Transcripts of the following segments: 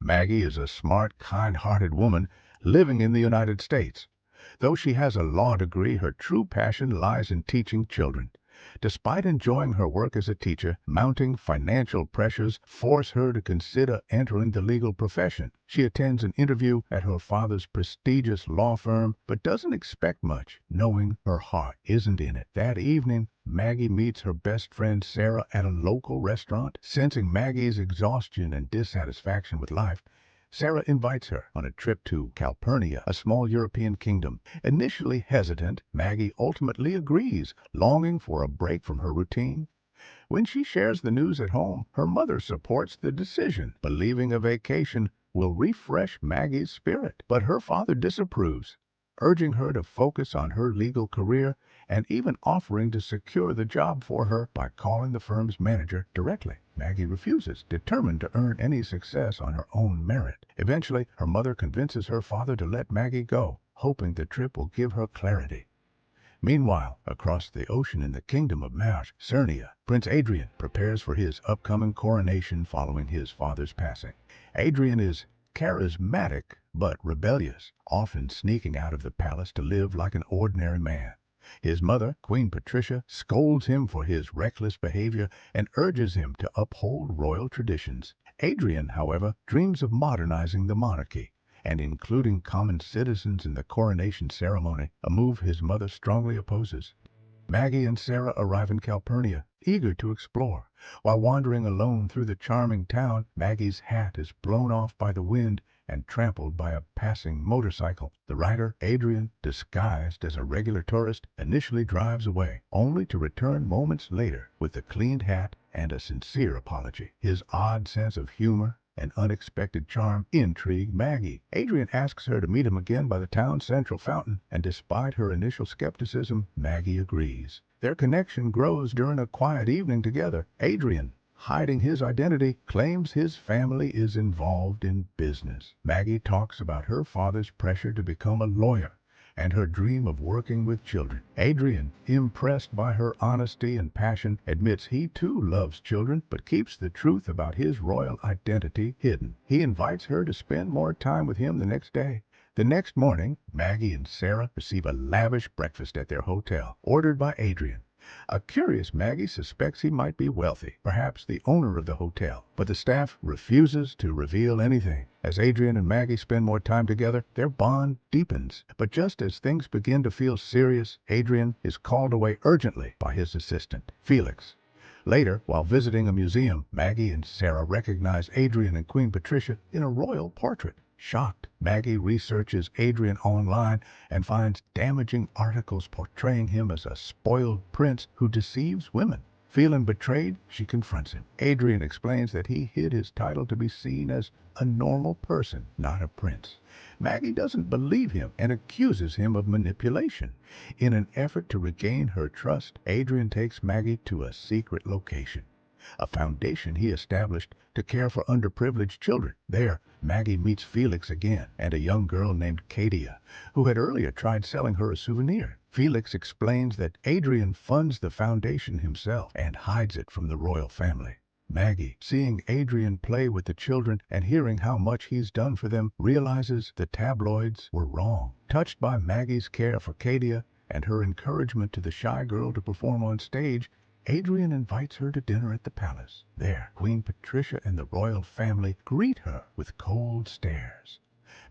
Maggie is a smart, kind-hearted woman living in the United States. Though she has a law degree, her true passion lies in teaching children. Despite enjoying her work as a teacher, mounting financial pressures force her to consider entering the legal profession. She attends an interview at her father's prestigious law firm, but doesn't expect much, knowing her heart isn't in it. That evening, Maggie meets her best friend Sarah at a local restaurant. Sensing Maggie's exhaustion and dissatisfaction with life, Sarah invites her on a trip to Calpurnia, a small European kingdom. Initially hesitant, Maggie ultimately agrees, longing for a break from her routine. When she shares the news at home, her mother supports the decision, believing a vacation will refresh Maggie's spirit. But her father disapproves, urging her to focus on her legal career and even offering to secure the job for her by calling the firm's manager directly. Maggie refuses, determined to earn any success on her own merit. Eventually, her mother convinces her father to let Maggie go, hoping the trip will give her clarity. Meanwhile, across the ocean in the kingdom of Mars, Cernia, Prince Adrien prepares for his upcoming coronation following his father's passing. Adrien is charismatic but rebellious, often sneaking out of the palace to live like an ordinary man. His mother, Queen Patricia, scolds him for his reckless behavior and urges him to uphold royal traditions. Adrien, however, dreams of modernizing the monarchy and including common citizens in the coronation ceremony, a move his mother strongly opposes. Maggie and Sarah arrive in Calpurnia, eager to explore. While wandering alone through the charming town, Maggie's hat is blown off by the wind and trampled by a passing motorcycle. The rider, Adrien, disguised as a regular tourist, initially drives away, only to return moments later with a cleaned hat and a sincere apology. His odd sense of humor and unexpected charm intrigue Maggie. Adrien asks her to meet him again by the town's central fountain, and despite her initial skepticism, Maggie agrees. Their connection grows during a quiet evening together. Adrien, hiding his identity, claims his family is involved in business. Maggie talks about her father's pressure to become a lawyer and her dream of working with children. Adrien, impressed by her honesty and passion, admits he too loves children, but keeps the truth about his royal identity hidden. He invites her to spend more time with him the next day. The next morning, Maggie and Sarah receive a lavish breakfast at their hotel, ordered by Adrien. A curious Maggie suspects he might be wealthy, perhaps the owner of the hotel, but the staff refuses to reveal anything. As Adrien and Maggie spend more time together, their bond deepens. But just as things begin to feel serious, Adrien is called away urgently by his assistant, Felix. Later, while visiting a museum, Maggie and Sarah recognize Adrien and Queen Patricia in a royal portrait. Shocked, Maggie researches Adrien online and finds damaging articles portraying him as a spoiled prince who deceives women. Feeling betrayed, she confronts him. Adrien explains that he hid his title to be seen as a normal person, not a prince. Maggie doesn't believe him and accuses him of manipulation. In an effort to regain her trust, Adrien takes Maggie to a secret location, a foundation he established to care for underprivileged children. There, Maggie meets Felix again and a young girl named Katia, who had earlier tried selling her a souvenir. Felix explains that Adrien funds the foundation himself and hides it from the royal family. Maggie, seeing Adrien play with the children and hearing how much he's done for them, realizes the tabloids were wrong. Touched by Maggie's care for Katia and her encouragement to the shy girl to perform on stage, Adrien invites her to dinner at the palace. There, Queen Patricia and the royal family greet her with cold stares.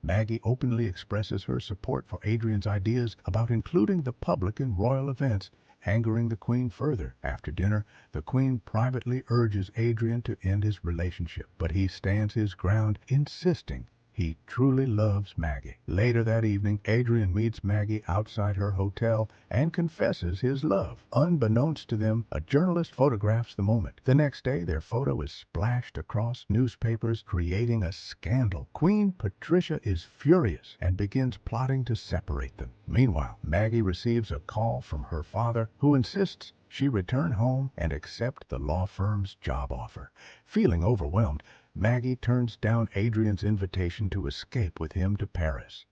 Maggie openly expresses her support for Adrien's ideas about including the public in royal events, angering the Queen further. After dinner, the Queen privately urges Adrien to end his relationship, but he stands his ground, insisting he truly loves Maggie. Later that evening, Adrien meets Maggie outside her hotel and confesses his love. Unbeknownst to them, a journalist photographs the moment. The next day, their photo is splashed across newspapers, creating a scandal. Queen Patricia is furious and begins plotting to separate them. Meanwhile, Maggie receives a call from her father, who insists she return home and accept the law firm's job offer. Feeling overwhelmed, Maggie turns down Adrien's invitation to escape with him to Paris.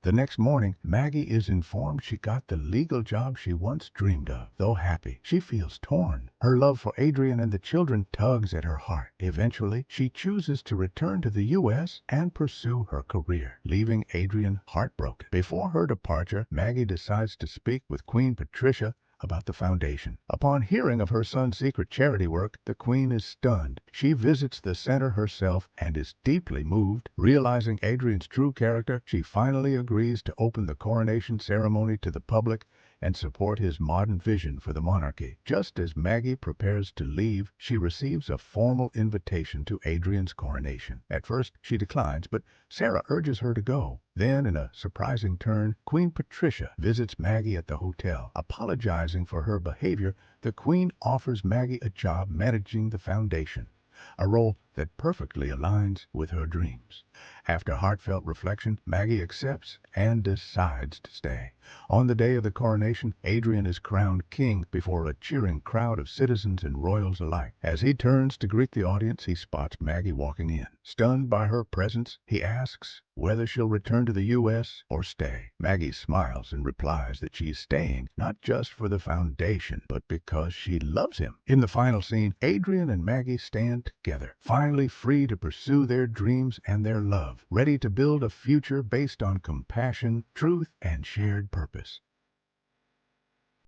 The next morning, Maggie is informed she got the legal job she once dreamed of. Though happy, she feels torn. Her love for Adrien and the children tugs at her heart. Eventually, she chooses to return to the U.S. and pursue her career, leaving Adrien heartbroken. Before her departure, Maggie decides to speak with Queen Patricia about the foundation. Upon hearing of her son's secret charity work, the queen is stunned. She visits the center herself and is deeply moved. Realizing Adrien's true character, she finally agrees to open the coronation ceremony to the public and support his modern vision for the monarchy. Just as Maggie prepares to leave, she receives a formal invitation to Adrien's coronation. At first, she declines, but Sarah urges her to go. Then, in a surprising turn, Queen Patricia visits Maggie at the hotel. Apologizing for her behavior, the queen offers Maggie a job managing the foundation, a role that perfectly aligns with her dreams. After heartfelt reflection, Maggie accepts and decides to stay. On the day of the coronation, Adrien is crowned king before a cheering crowd of citizens and royals alike. As he turns to greet the audience, he spots Maggie walking in. Stunned by her presence, he asks whether she'll return to the U.S. or stay. Maggie smiles and replies that she's staying, not just for the foundation, but because she loves him. In the final scene, Adrien and Maggie stand together, finally free to pursue their dreams and their love, ready to build a future based on compassion, truth, and shared purpose.